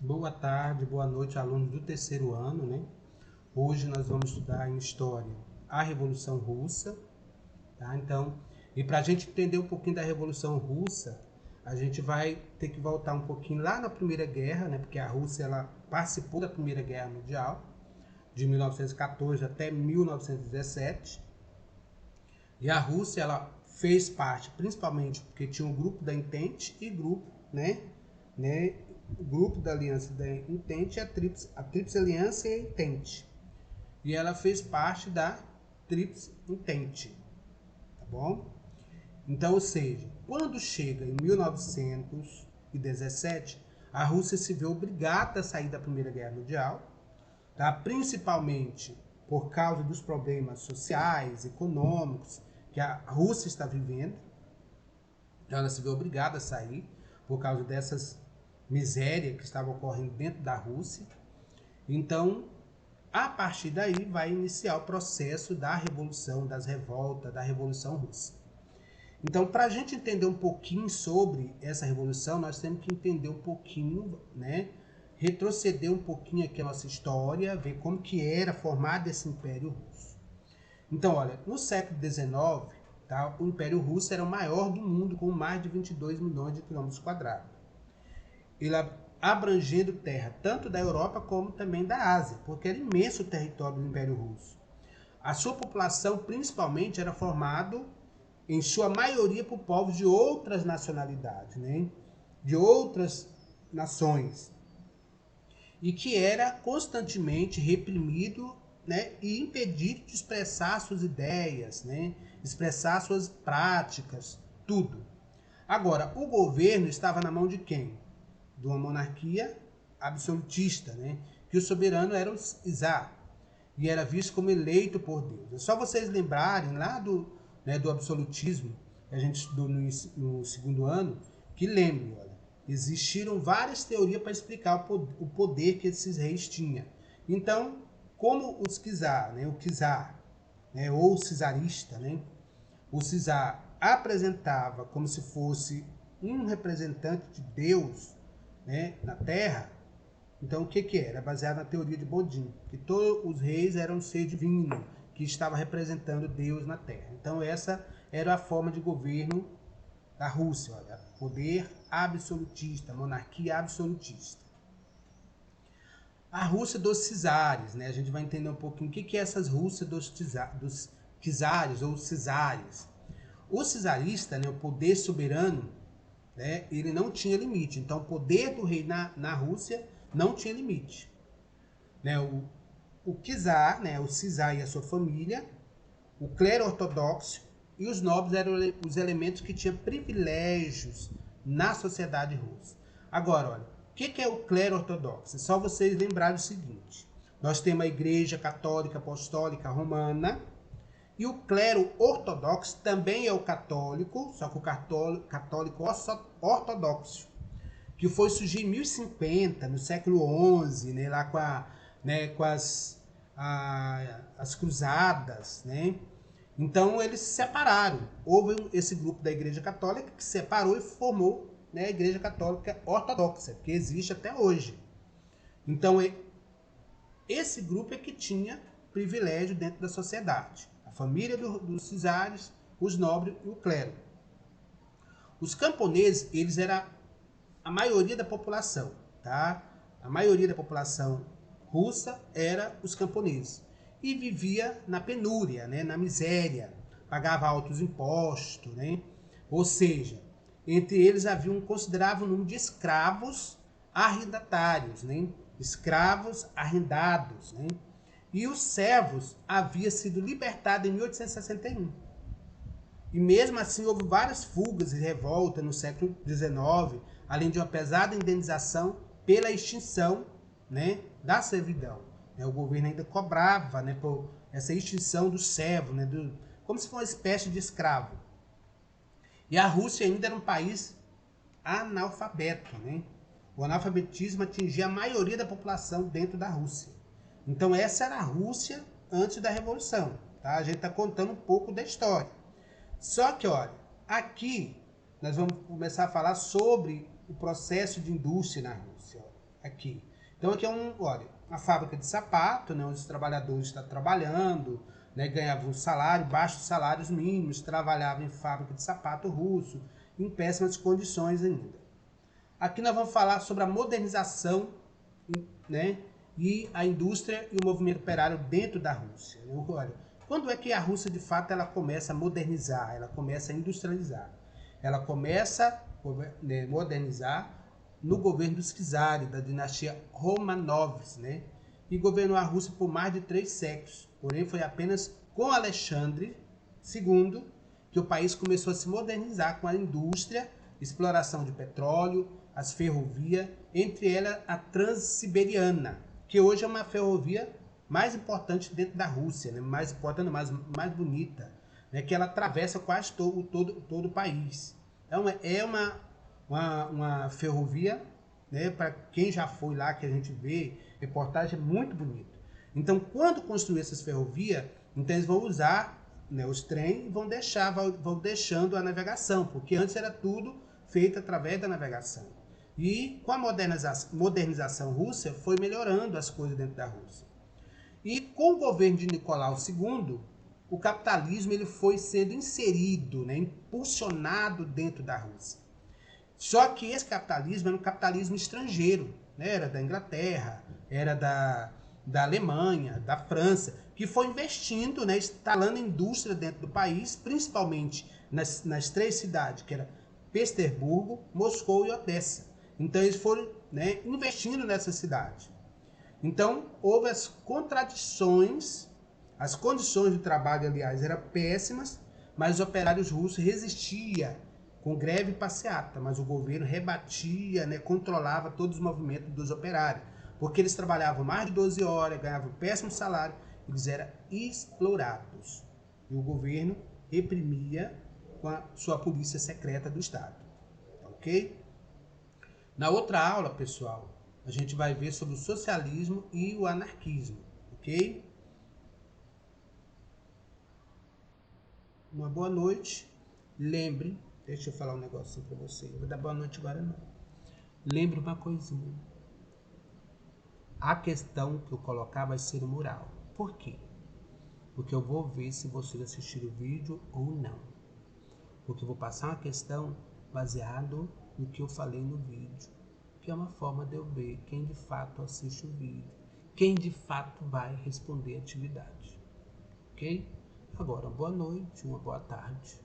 Boa tarde, boa noite, alunos do terceiro ano, né? Hoje nós vamos estudar em História a Revolução Russa, tá? E para a gente entender um pouquinho da Revolução Russa, a gente vai ter que voltar um pouquinho lá na Primeira Guerra, né? Porque a Rússia, ela participou da Primeira Guerra Mundial, de 1914 até 1917. E a Rússia, ela fez parte, principalmente porque tinha um grupo da Entente e grupo, o grupo da Aliança da Entente, a Tríplice Aliança e a Entente. E ela fez parte da Tríplice Entente, tá bom? Então, ou seja, quando chega em 1917, a Rússia se vê obrigada a sair da Primeira Guerra Mundial, tá? Principalmente por causa dos problemas sociais, econômicos que a Rússia está vivendo. Então, ela se vê obrigada a sair por causa dessas misérias que estavam ocorrendo dentro da Rússia. Então, a partir daí vai iniciar o processo da revolução, das revoltas, da Revolução Russa. Então, para a gente entender um pouquinho sobre essa revolução, nós temos que entender um pouquinho, né? Retroceder um pouquinho aqui a nossa história, ver como que era formado esse Império Russo. Então, olha, no século XIX, tá, o Império Russo era o maior do mundo, com mais de 22 milhões de quilômetros quadrados. Ele abrangendo terra tanto da Europa como também da Ásia, porque era imenso o território do Império Russo. A sua população, principalmente, era formado em sua maioria por povos de outras nacionalidades, né? De outras nações, e que era constantemente reprimido, né? E impedido de expressar suas ideias, né? Expressar suas práticas, tudo. Agora, o governo estava na mão de quem? De uma monarquia absolutista, né? Que o soberano era o czar e era visto como eleito por Deus. É só vocês lembrarem lá do absolutismo que a gente estudou no segundo ano, que lembrem, olha, existiram várias teorias para explicar o poder que esses reis tinham. Então, como os czar, né, o czar, né, ou o czarista, né, o czar apresentava como se fosse um representante de Deus, né, na Terra. Então, o que era? Baseado na teoria de Bodin, que todos os reis eram um ser divino, que estava representando Deus na Terra. Então, essa era a forma de governo da Rússia, olha, poder absolutista, monarquia absolutista. A Rússia dos czares, né? A gente vai entender um pouquinho o que é essas Rússia dos czares ou cesares. O czarista, né, o poder soberano, né, ele não tinha limite. Então, o poder do rei na Rússia não tinha limite. Né, o czar, né, o czar e a sua família, o clero ortodoxo e os nobres eram os elementos que tinham privilégios na sociedade russa. Agora, olha, o que é o clero ortodoxo? É só vocês lembrarem o seguinte. Nós temos a Igreja Católica Apostólica Romana, e o clero ortodoxo também é o católico, só que o católico ortodoxo, que foi surgir em 1050, no século XI, né, lá com as cruzadas, né? Então eles se separaram. Houve esse grupo da Igreja Católica que se separou e formou, né, a Igreja Católica Ortodoxa, que existe até hoje. Então esse grupo é que tinha privilégio dentro da sociedade. A família dos czares, os nobres e o clero. Os camponeses, eles eram a maioria da população, tá? A maioria da população russa era os camponeses e vivia na penúria, né? Na miséria, pagava altos impostos, né? Ou seja, entre eles havia um considerável número de escravos arrendatários, né? Escravos arrendados, né? E os servos haviam sido libertados em 1861. E mesmo assim houve várias fugas e revoltas no século XIX, além de uma pesada indenização pela extinção, né, da servidão. O governo ainda cobrava, né, por essa extinção do servo, né, como se fosse uma espécie de escravo. E a Rússia ainda era um país analfabeto. Né? O analfabetismo atingia a maioria da população dentro da Rússia. Então essa era a Rússia antes da Revolução. Tá? A gente está contando um pouco da história. Só que, olha, aqui nós vamos começar a falar sobre o processo de indústria na Rússia. aqui. Então aqui é olha, a fábrica de sapato, né, onde os trabalhadores estão trabalhando, né, ganhavam um salário, baixos salários mínimos, trabalhavam em fábrica de sapato russo, em péssimas condições ainda. Aqui nós vamos falar sobre a modernização, né, e a indústria e o movimento operário dentro da Rússia. Olha, quando é que a Rússia de fato ela começa a modernizar, ela começa a industrializar? Ela começa a modernizar no governo dos czares, da dinastia Romanovs, né? E governou a Rússia por mais de 3 séculos. Porém, foi apenas com Alexandre II que o país começou a se modernizar com a indústria, exploração de petróleo, as ferrovias, entre elas a Transiberiana, que hoje é uma ferrovia mais importante dentro da Rússia, né? Mais importante, mais bonita, né? Que ela atravessa quase todo o país. Então é uma ferrovia, né? Para quem já foi lá, que a gente vê, reportagem é muito bonito. Então, quando construir essas ferrovias, então eles vão usar, né, os trens e vão deixando a navegação, porque antes era tudo feito através da navegação. E com a modernização russa, foi melhorando as coisas dentro da Rússia. E com o governo de Nicolau II, o capitalismo ele foi sendo inserido, né, impulsionado dentro da Rússia. Só que esse capitalismo era um capitalismo estrangeiro, né? Era da Inglaterra, era da Alemanha, da França, que foi investindo, né, instalando indústria dentro do país, principalmente nas 3 cidades, que era Petersburgo, Moscou e Odessa. Então eles foram, né, investindo nessa cidade. Então houve as contradições, as condições de trabalho, aliás, eram péssimas, mas os operários russos resistiam com greve e passeata, mas o governo rebatia, né, controlava todos os movimentos dos operários, porque eles trabalhavam mais de 12 horas, ganhavam péssimo salário, eles eram explorados. E o governo reprimia com a sua polícia secreta do Estado. Ok? Na outra aula, pessoal, a gente vai ver sobre o socialismo e o anarquismo. Ok? Uma boa noite. Lembre, deixa eu falar um negocinho para você. Eu vou dar boa noite agora não. Lembre uma coisinha. A questão que eu colocar vai ser o mural. Por quê? Porque eu vou ver se vocês assistiram o vídeo ou não. Porque eu vou passar uma questão baseado no que eu falei no vídeo. Que é uma forma de eu ver quem de fato assiste o vídeo. Quem de fato vai responder a atividade. Ok? Agora, boa noite, uma boa tarde.